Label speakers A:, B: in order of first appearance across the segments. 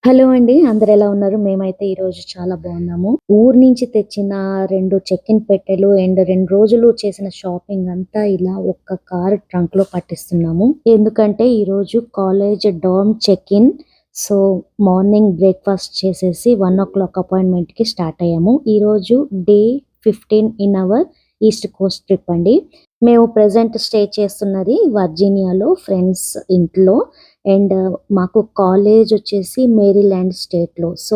A: Hello అండి. అందరూ ఎలా ఉన్నారు? మేమైతే ఈరోజు చాలా బాగున్నాము. ఊరు నుంచి తెచ్చిన 2 చెక్-ఇన్ పెట్టెలు అండ్ 2 రోజులు చేసిన షాపింగ్ అంతా ఇలా ఒక్క కారు ట్రంక్‌లో పట్టిస్తున్నాము. ఎందుకంటే ఈరోజు college dorm check-in. So, morning breakfast చేసేసి 1:00 అపాయింట్‌మెంట్‌కి స్టార్ట్ అయ్యాము. ఈరోజు day 15 in our east Coast trip అండి. మేము ప్రెజెంట్ స్టే చేస్తున్నది వర్జీనియాలో ఫ్రెండ్స్ ఇంట్లో. అండ్ మాకు కాలేజ్ వచ్చేసి మేరీల్యాండ్ స్టేట్‌లో. సో,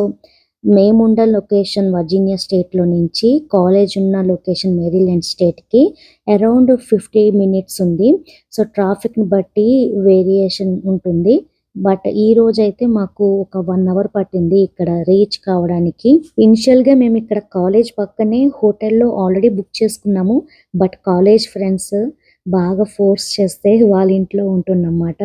A: మేముండ లొకేషన్ వర్జీనియా స్టేట్‌లో నుంచి కాలేజ్ ఉన్న లొకేషన్ మేరీల్యాండ్ స్టేట్‌కి అరౌండ్ 50 మినిట్స్ ఉంది. సో, ట్రాఫిక్‌ని బట్టి వేరియేషన్ ఉంటుంది. బట్ ఈరోజైతే మాకు ఒక 1 అవర్ పట్టింది ఇక్కడ రీచ్ కావడానికి. ఇనిషియల్‌గా మేమిక్కడ కాలేజ్ పక్కనే హోటల్‌లో ఆల్రెడీ బుక్ చేసుకున్నాము. బట్ కాలేజ్ ఫ్రెండ్స్ బాగా ఫోర్స్ చేస్తే వాళ్ళ ఇంట్లో ఉంటున్నామన్నమాట.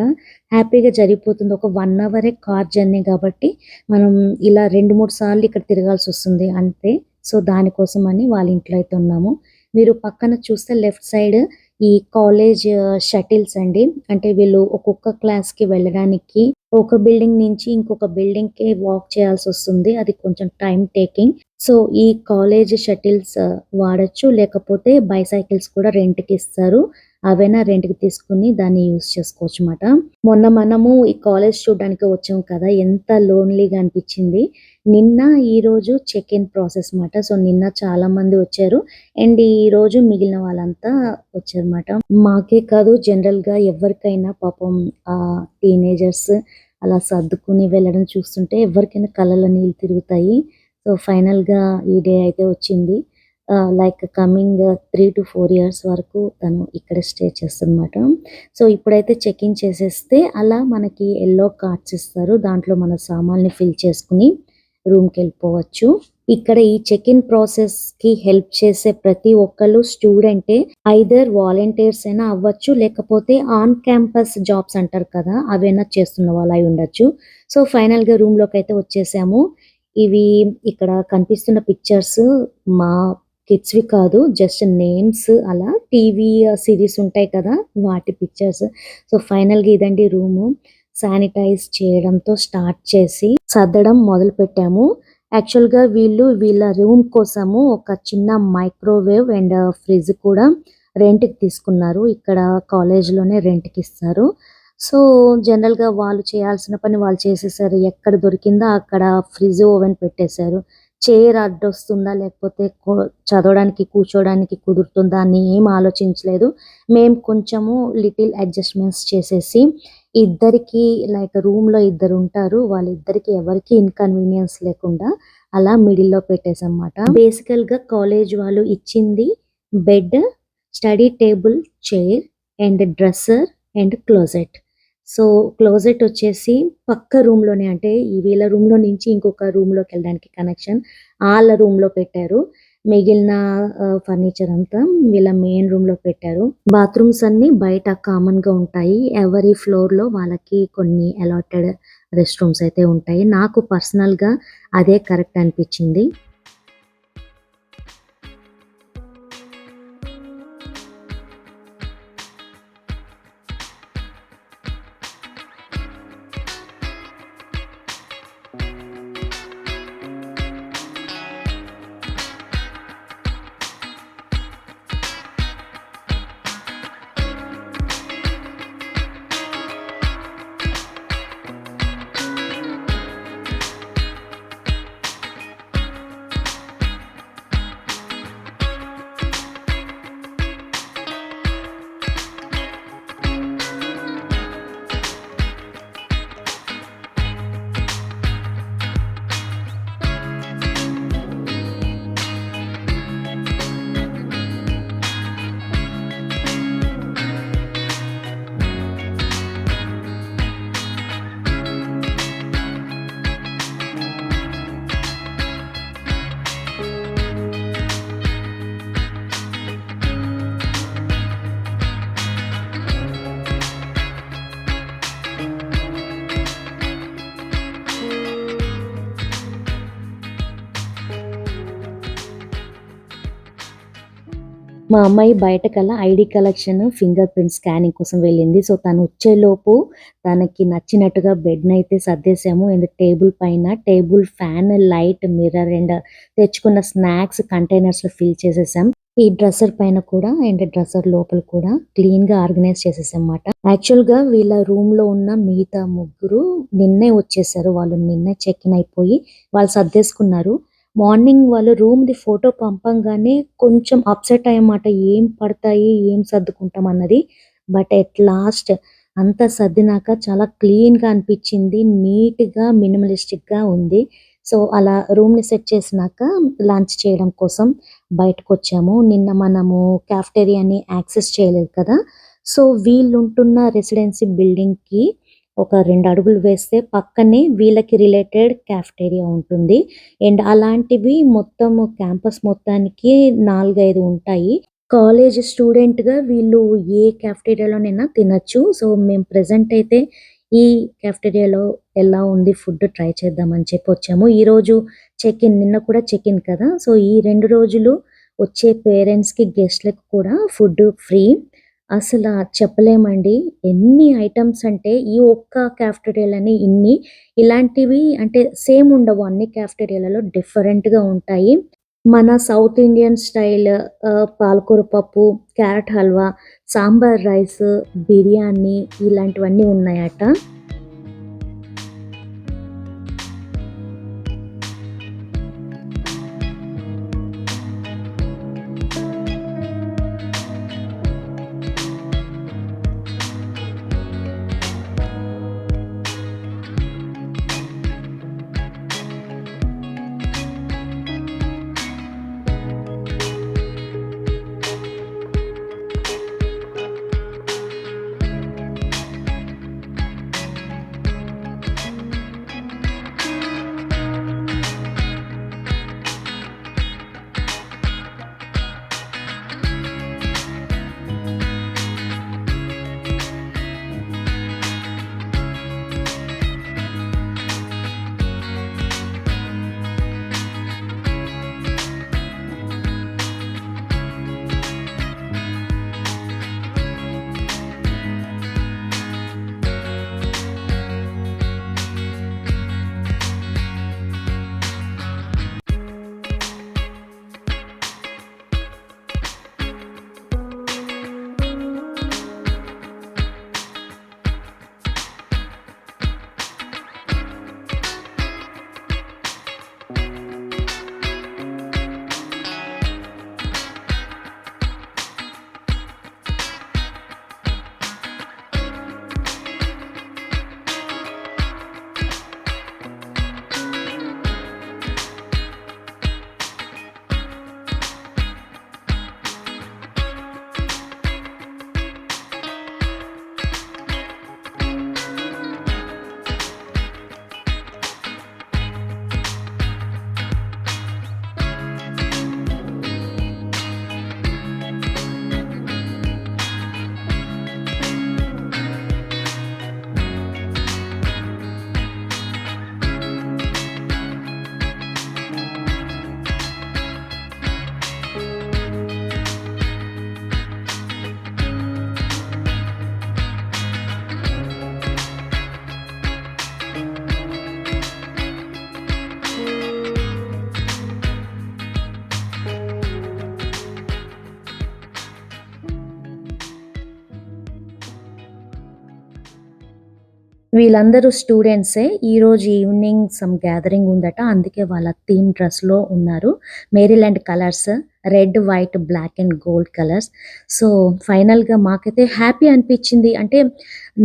A: హ్యాపీగా జరిగిపోతుంది. ఒక 1 అవరే కార్ జర్నీ కాబట్టి మనం ఇలా 2, 3 సార్లు ఇక్కడ తిరగాల్సొస్తుంది అంతే. సో, దానికోసమని వాళ్ళ ఇంట్లో అయితే ఉన్నాము. మీరు పక్కన చూస్తే లెఫ్ట్ సైడ్ ఈ కాలేజ్ షటిల్స్ అండి. అంటే వీళ్ళు ఒక్కొక్క క్లాస్‌కి వెళ్ళడానికి ఒక బిల్డింగ్ నుంచి ఇంకొక బిల్డింగ్‌కి వాక్ చేయాల్సొస్తుంది. అది కొంచెం టైమ్ టేకింగ్. సో, ఈ కాలేజ్ షటిల్స్ వాడొచ్చు. లేకపోతే బైసైకిల్స్ కూడా రెంట్‌కి ఇస్తారు. అవైనా రెంట్‌కి తీసుకొని దాన్ని యూజ్ చేసుకోవచ్చుమాట. మొన్న మనము ఈ కాలేజ్ చూడ్డానికి వచ్చాం కదా! ఎంత లోన్‌లీగా అనిపిచ్చింది. నిన్న, ఈరోజు చెక్ ఇన్ ప్రాసెస్ మాట. సో, నిన్న చాలామంది వచ్చారు. అండ్ ఈరోజు మిగిలిన వాళ్ళంతా వచ్చారుమాట. మాకే కాదు జనరల్‌గా ఎవరికైనా పాపం టీనేజర్స్ అలా సర్దుకొని వెళ్ళడం చూస్తుంటే ఎవరికైనా కళ్ళలో నీళ్ళు తిరుగుతాయి. సో, ఫైనల్‌గా ఈ డే అయితే వచ్చింది. లైక్ కమింగ్ 3-4 ఇయర్స్ వరకు తను ఇక్కడే స్టే చేస్తుందన్నమాట. సో, ఇప్పుడైతే చెక్ ఇన్ చేసేస్తే అలా మనకి యెల్లో కార్డ్స్ ఇస్తారు. దాంట్లో మన సామాన్లు ఫిల్ చేసుకొని రూమ్‌కెళ్ళిపోవచ్చు. ఇక్కడ ఈ చెక్ ఇన్ ప్రాసెస్‌కి హెల్ప్ చేసే ప్రతి ఒక్కళ్ళు స్టూడెంటే. ఐదర్ వాలంటీర్స్ అయినా అవ్వచ్చు. లేకపోతే ఆన్ క్యాంపస్ జాబ్స్ అంటారు కదా! అవైనా చేస్తున్న వాళ్ళు అయి ఉండొచ్చు. సో, ఫైనల్‌గా రూమ్‌లోకైతే వచ్చేసాము. ఇవి ఇక్కడ కనిపిస్తున్న పిక్చర్స్ మా కిడ్స్‌వి కాదు. జస్ట్ నేమ్స్ అలా టీవీ సీరీస్ ఉంటాయి కదా! వాటి పిక్చర్స్. సో, ఫైనల్‌గా ఇదండి రూము. శానిటైజ్ చేయడంతో స్టార్ట్ చేసి సర్దడం మొదలుపెట్టాము. యాక్చువల్‌గా వీళ్ళు వీళ్ళ రూమ్ కోసము ఒక చిన్న మైక్రోవేవ్ అండ్ ఫ్రిడ్జ్ కూడా రెంట్‌కి తీసుకున్నారు. ఇక్కడ కాలేజ్‌లోనే రెంట్‌కిస్తారు. సో, జనరల్‌గా వాళ్ళు చేయాల్సిన పని వాళ్ళు చేసేసారు. ఎక్కడ దొరికిందో అక్కడ ఫ్రిడ్జ్, ఓవెన్ పెట్టేశారు. చైర్ అడ్డొస్తుందా? లేకపోతే చదవడానికి, కూర్చోడానికి కుదురుతుందా అని ఏం ఆలోచించలేదు. మేము కొంచెము లిటిల్ అడ్జస్ట్‌మెంట్స్ చేసేసి ఇద్దరికీ లైక్ రూమ్‌లో ఇద్దరుంటారు. వాళ్ళిద్దరికీ ఎవరికీ ఇన్‌కన్వీనియన్స్ లేకుండా అలా మిడిల్‌లో పెట్టేసామన్నమాట. బేసికల్‌గా కాలేజ్ వాళ్ళు ఇచ్చింది bed, study table, chair and dresser and closet. So, closet వచ్చేసి పక్క రూమ్‌లోనే అంటే ఈ వీళ్ళ రూమ్‌లో నుంచి ఇంకొక రూమ్‌లోకెళ్ళడానికి కనెక్షన్ ఆళ్ళ రూమ్‌లో పెట్టారు. మిగిలిన ఫర్నిచర్ అంతా వీళ్ళ మెయిన్ రూమ్‌లో పెట్టారు. బాత్రూమ్స్ అన్నీ బయట కామన్‌గా ఉంటాయి. ఎవరి ఫ్లోర్‌లో వాళ్ళకి కొన్ని అలాటెడ్ రెస్ట్ రూమ్స్ అయితే ఉంటాయి. నాకు పర్సనల్‌గా అదే కరెక్ట్ అనిపిచ్చింది. మా అమ్మాయి బయటకల్లా ID collection, finger print scanning కోసం వెళ్ళింది. సో, తను వచ్చేలోపు తనకి నచ్చినట్టుగా బెడ్‌నైతే సర్దేశాము. అండ్ టేబుల్ పైన table fan, light, mirror and తెచ్చుకున్న స్నాక్స్ కంటైనర్స్‌లో ఫిల్ చేసేసాం. ఈ డ్రెస్సర్ పైన కూడా అండ్ డ్రెస్సర్ లోపల కూడా క్లీన్‌గా ఆర్గనైజ్ చేసేసామన్నమాట. యాక్చువల్‌గా వీళ్ళ రూమ్‌లో ఉన్న మిగతా ముగ్గురు నిన్నే వచ్చేసారు. వాళ్ళు నిన్నే చెక్ ఇన్ అయిపోయి వాళ్ళు సర్దేసుకున్నారు. మార్నింగ్ వాళ్ళు రూమ్‌ది ఫోటో పంపంగానే కొంచెం అప్సెట్ అయ్యామాట. ఏం పడతాయి? ఏం సర్దుకుంటాం అన్నది. బట్ ఎట్ లాస్ట్ అంతా సర్దినాక చాలా క్లీన్‌గా అనిపించింది. నీట్‌గా, మినిమలిస్టిక్‌గా ఉంది. సో, అలా రూమ్‌ని సెట్ చేసినాక లంచ్ చేయడం కోసం బయటకొచ్చాము. నిన్న మనము కాఫెటేరియాని యాక్సెస్ చేయలేదు కదా! సో, వీళ్ళుంటున్న రెసిడెన్సీ బిల్డింగ్‌కి ఒక 2 అడుగులు వేస్తే పక్కనే వీళ్ళకి రిలేటెడ్ కాఫెటేరియా ఉంటుంది. అండ్ అలాంటివి మొత్తము క్యాంపస్ మొత్తానికి 4, 5 ఉంటాయి. కాలేజ్ స్టూడెంట్‌గా వీళ్ళు ఏ కాఫెటేరియాలోనైనా తినొచ్చు. సో, మేము ప్రెజెంట్ అయితే ఈ కాఫెటేరియాలో ఎలా ఉంది ఫుడ్ ట్రై చేద్దామని చెప్పి వచ్చాము. ఈరోజు నిన్న కూడా చెక్ ఇన్ కదా! సో, ఈ 2 రోజులు వచ్చే పేరెంట్స్‌కి, గెస్ట్‌లకి కూడా ఫుడ్ ఫ్రీ. అసల చెప్పలేమండి. ఎన్ని ఐటెమ్స్ అంటే ఈ ఒక్క కాఫెటేరియాలోనే ఇన్ని. ఇలాంటివి అంటే సేమ్ ఉండవు. అన్ని కాఫెటేరియాలలో డిఫరెంట్‌గా ఉంటాయి. మన సౌత్ ఇండియన్ స్టైల్ పాలకూర పప్పు, క్యారట్ హల్వా, సాంబార్ రైస్, బిర్యానీ ఇలాంటివన్నీ ఉన్నాయట. వీళ్ళందరూ స్టూడెంట్సే. ఈరోజు ఈవినింగ్ సమ్ గ్యాదరింగ్ ఉందట. అందుకే వాళ్ళ థీమ్ డ్రెస్‌లో ఉన్నారు. Maryland colours red, white, black and gold colours. So, ఫైనల్‌గా మాకైతే హ్యాపీ అనిపించింది. అంటే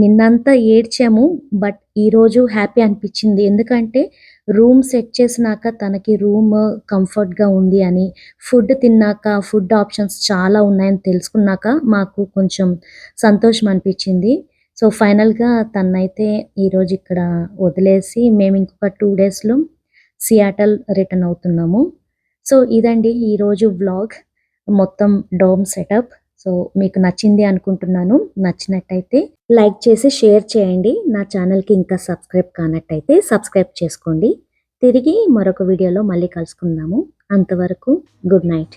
A: నిన్నంతా ఏడ్చాము. బట్ ఈరోజు హ్యాపీ అనిపించింది. ఎందుకంటే రూమ్ సెట్ చేసినాక తనకి రూమ్ కంఫర్ట్‌గా ఉంది అని, ఫుడ్ తిన్నాక ఫుడ్ ఆప్షన్స్ చాలా ఉన్నాయని తెలుసుకున్నాక మాకు కొంచెం సంతోషం అనిపించింది. సో, ఫైనల్‌గా తననైతే ఈరోజు ఇక్కడ వదిలేసి మేము ఇంకొక 2 డేస్‌లో సియాటల్ రిటర్న్ అవుతున్నాము. సో, ఇదండి ఈరోజు వ్లాగ్. మొత్తం డోమ్ సెటప్. సో, మీకు నచ్చింది అనుకుంటున్నాను. నచ్చినట్టయితే లైక్ చేసి షేర్ చేయండి. నా ఛానల్‌కి ఇంకా సబ్స్క్రైబ్ కానట్టయితే సబ్స్క్రైబ్ చేసుకోండి. తిరిగి మరొక వీడియోలో మళ్ళీ కలుసుకుందాము. అంతవరకు గుడ్ నైట్.